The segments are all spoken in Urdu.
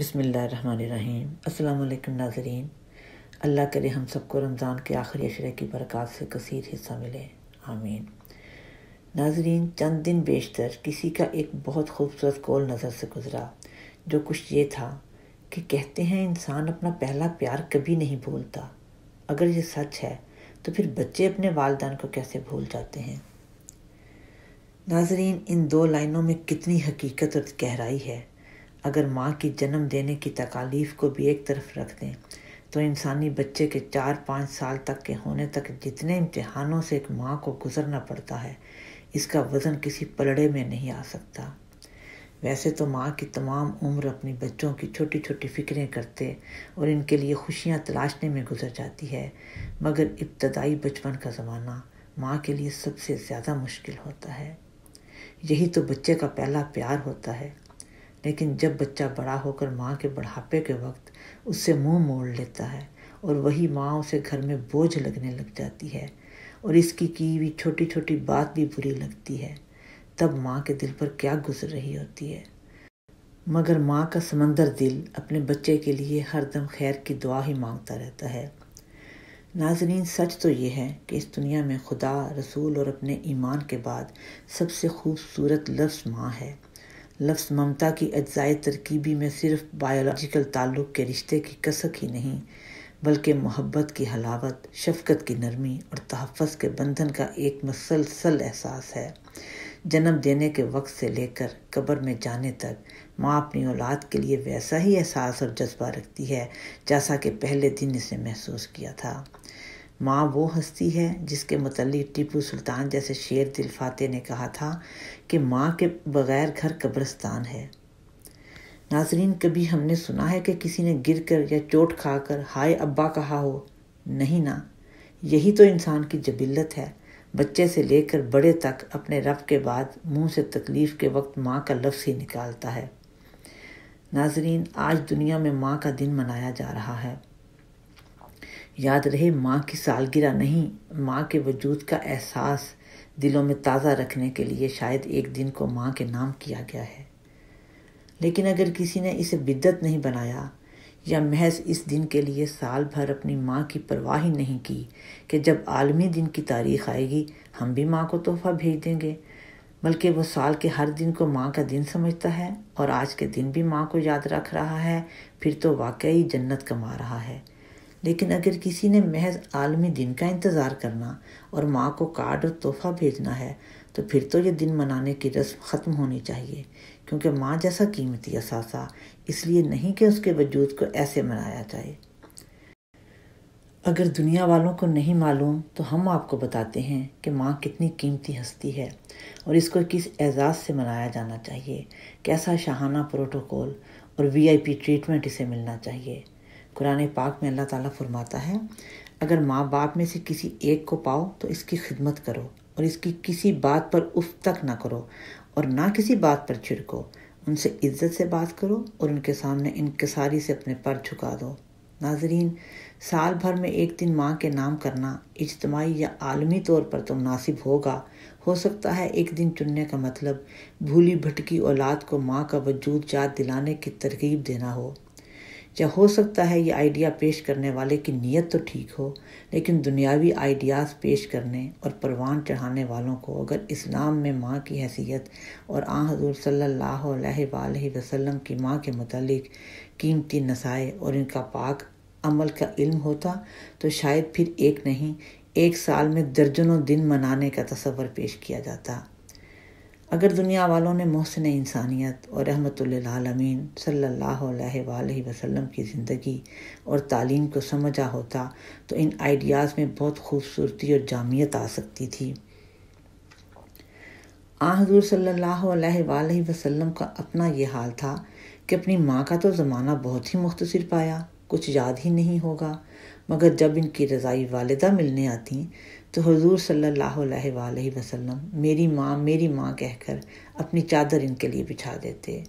بسم اللہ الرحمن الرحیم۔ السلام علیکم ناظرین، اللہ کرے ہم سب کو رمضان کے آخری عشرے کی برکات سے کثیر حصہ ملے، آمین۔ ناظرین، چند دن بیشتر کسی کا ایک بہت خوبصورت قول نظر سے گزرا، جو کچھ یہ تھا کہ کہتے ہیں انسان اپنا پہلا پیار کبھی نہیں بھولتا۔ اگر یہ سچ ہے تو پھر بچے اپنے والدین کو کیسے بھول جاتے ہیں؟ ناظرین، ان دو لائنوں میں کتنی حقیقت اور گہرائی ہے۔ اگر ماں کی جنم دینے کی تکالیف کو بھی ایک طرف رکھ دیں تو انسانی بچے کے 4-5 سال تک کے ہونے تک جتنے امتحانوں سے ایک ماں کو گزرنا پڑتا ہے، اس کا وزن کسی پلڑے میں نہیں آ سکتا۔ ویسے تو ماں کی تمام عمر اپنی بچوں کی چھوٹی چھوٹی فکریں کرتے اور ان کے لیے خوشیاں تلاشنے میں گزر جاتی ہے، مگر ابتدائی بچپن کا زمانہ ماں کے لیے سب سے زیادہ مشکل ہوتا ہے۔ یہی تو بچے کا پہلا پیار ہوتا ہے۔ لیکن جب بچہ بڑا ہو کر ماں کے بڑھاپے کے وقت اس سے منہ موڑ لیتا ہے اور وہی ماں اسے گھر میں بوجھ لگنے لگ جاتی ہے اور اس کی ہوئی چھوٹی چھوٹی بات بھی بری لگتی ہے، تب ماں کے دل پر کیا گزر رہی ہوتی ہے۔ مگر ماں کا سمندر دل اپنے بچے کے لیے ہر دم خیر کی دعا ہی مانگتا رہتا ہے۔ ناظرین، سچ تو یہ ہے کہ اس دنیا میں خدا، رسول اور اپنے ایمان کے بعد سب سے خوبصورت لفظ ماں ہے۔ لفظ ممتا کی اجزائے ترکیبی میں صرف بایولوجیکل تعلق کے رشتے کی کسک ہی نہیں، بلکہ محبت کی حلاوت، شفقت کی نرمی اور تحفظ کے بندھن کا ایک مسلسل احساس ہے۔ جنم دینے کے وقت سے لے کر قبر میں جانے تک ماں اپنی اولاد کے لیے ویسا ہی احساس اور جذبہ رکھتی ہے جیسا کہ پہلے دن اسے محسوس کیا تھا۔ ماں وہ ہستی ہے جس کے متعلق ٹیپو سلطان جیسے شیر دل فاتح نے کہا تھا کہ ماں کے بغیر گھر قبرستان ہے۔ ناظرین، کبھی ہم نے سنا ہے کہ کسی نے گر کر یا چوٹ کھا کر ہائے ابا کہا ہو؟ نہیں نا۔ یہی تو انسان کی جبلت ہے، بچے سے لے کر بڑے تک اپنے رب کے بعد منہ سے تکلیف کے وقت ماں کا لفظ ہی نکالتا ہے۔ ناظرین، آج دنیا میں ماں کا دن منایا جا رہا ہے۔ یاد رہے، ماں کی سالگرہ نہیں، ماں کے وجود کا احساس دلوں میں تازہ رکھنے کے لیے شاید ایک دن کو ماں کے نام کیا گیا ہے۔ لیکن اگر کسی نے اسے بدعت نہیں بنایا یا محض اس دن کے لیے سال بھر اپنی ماں کی پرواہ ہی نہیں کی کہ جب عالمی دن کی تاریخ آئے گی ہم بھی ماں کو تحفہ بھیج دیں گے، بلکہ وہ سال کے ہر دن کو ماں کا دن سمجھتا ہے اور آج کے دن بھی ماں کو یاد رکھ رہا ہے، پھر تو واقعی جنت کما رہا ہے۔ لیکن اگر کسی نے محض عالمی دن کا انتظار کرنا اور ماں کو کارڈ اور تحفہ بھیجنا ہے تو پھر تو یہ دن منانے کی رسم ختم ہونی چاہیے، کیونکہ ماں جیسا قیمتی اثاثہ اس لیے نہیں کہ اس کے وجود کو ایسے منایا جائے۔ اگر دنیا والوں کو نہیں معلوم تو ہم آپ کو بتاتے ہیں کہ ماں کتنی قیمتی ہستی ہے اور اس کو کس اعزاز سے منایا جانا چاہیے، کیسا شاہانہ پروٹوکول اور VIP ٹریٹمنٹ اسے ملنا چاہیے۔ قرآن پاک میں اللہ تعالیٰ فرماتا ہے، اگر ماں باپ میں سے کسی ایک کو پاؤ تو اس کی خدمت کرو اور اس کی کسی بات پر اف تک نہ کرو اور نہ کسی بات پر چھڑکو، ان سے عزت سے بات کرو اور ان کے سامنے انکساری سے اپنے پر جھکا دو۔ ناظرین، سال بھر میں ایک دن ماں کے نام کرنا اجتماعی یا عالمی طور پر تو مناسب ہوگا، ہو سکتا ہے ایک دن چننے کا مطلب بھولی بھٹکی اولاد کو ماں کا وجود یاد دلانے کی ترغیب دینا ہو، یا ہو سکتا ہے یہ آئیڈیا پیش کرنے والے کی نیت تو ٹھیک ہو، لیکن دنیاوی آئیڈیاز پیش کرنے اور پروان چڑھانے والوں کو اگر اسلام میں ماں کی حیثیت اور حضور صلی اللہ علیہ وآلہ وسلم کی ماں کے متعلق قیمتی نصائح اور ان کا پاک عمل کا علم ہوتا تو شاید پھر ایک نہیں، ایک سال میں درجنوں دن منانے کا تصور پیش کیا جاتا۔ اگر دنیا والوں نے محسن انسانیت اور رحمت للعالمین صلی اللہ علیہ وآلہ وسلم کی زندگی اور تعلیم کو سمجھا ہوتا تو ان آئیڈیاز میں بہت خوبصورتی اور جامعیت آ سکتی تھی۔ حضور صلی اللہ علیہ وآلہ وسلم کا اپنا یہ حال تھا کہ اپنی ماں کا تو زمانہ بہت ہی مختصر پایا، کچھ یاد ہی نہیں ہوگا، مگر جب ان کی رضائی والدہ ملنے آتیں تو حضور صلی اللہ علیہ وآلہ وسلم میری ماں کہہ کر اپنی چادر ان کے لیے بچھا دیتے۔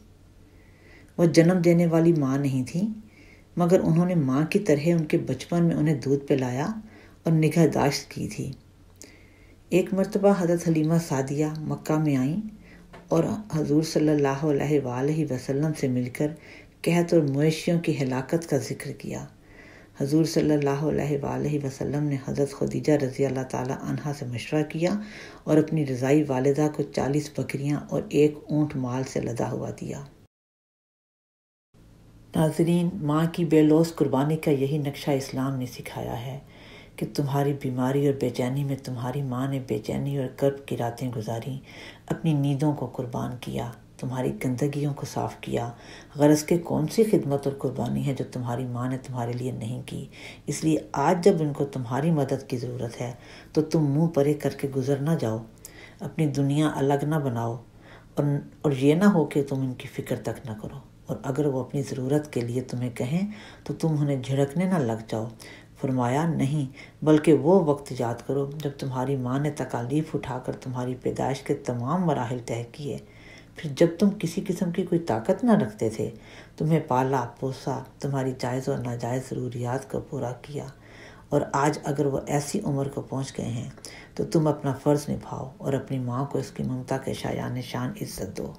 وہ جنم دینے والی ماں نہیں تھی، مگر انہوں نے ماں کی طرح ان کے بچپن میں انہیں دودھ پلایا اور نگہداشت کی تھی۔ ایک مرتبہ حضرت حلیمہ سعدیہ مکہ میں آئیں اور حضور صلی اللہ علیہ وآلہ وسلم سے مل کر قحط اور مویشیوں کی ہلاکت کا ذکر کیا۔ حضور صلی اللہ علیہ وآلہ وسلم نے حضرت خدیجہ رضی اللہ تعالی عنہا سے مشورہ کیا اور اپنی رضائی والدہ کو 40 بکریاں اور 1 اونٹ مال سے لدا ہوا دیا۔ ناظرین، ماں کی بے لوث قربانی کا یہی نقشہ اسلام نے سکھایا ہے کہ تمہاری بیماری اور بے چینی میں تمہاری ماں نے بے چینی اور کرب کی راتیں گزاریں، اپنی نیندوں کو قربان کیا، تمہاری گندگیوں کو صاف کیا۔ غرض کہ کون سی خدمت اور قربانی ہے جو تمہاری ماں نے تمہارے لیے نہیں کی؟ اس لیے آج جب ان کو تمہاری مدد کی ضرورت ہے تو تم منہ پرے کر کے گزر نہ جاؤ، اپنی دنیا الگ نہ بناؤ، اور یہ نہ ہو کہ تم ان کی فکر تک نہ کرو، اور اگر وہ اپنی ضرورت کے لیے تمہیں کہیں تو تم انہیں جھڑکنے نہ لگ جاؤ۔ فرمایا نہیں، بلکہ وہ وقت یاد کرو جب تمہاری ماں نے تکالیف اٹھا کر تمہاری پیدائش کے تمام مراحل طے کیے، پھر جب تم کسی قسم کی کوئی طاقت نہ رکھتے تھے، تمہیں پالا پوسا، تمہاری جائز اور ناجائز ضروریات کو پورا کیا، اور آج اگر وہ ایسی عمر کو پہنچ گئے ہیں تو تم اپنا فرض نبھاؤ اور اپنی ماں کو اس کی ممتا کے شایان شان عزت دو۔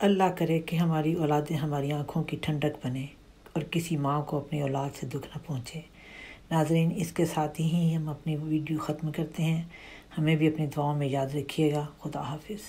اللہ کرے کہ ہماری اولادیں ہماری آنکھوں کی ٹھنڈک بنے اور کسی ماں کو اپنی اولاد سے دکھ نہ پہنچے۔ ناظرین، اس کے ساتھ ہی ہم اپنی ویڈیو ختم کرتے ہیں۔ ہمیں بھی اپنی دعاؤں میں یاد رکھیے گا۔ خدا حافظ۔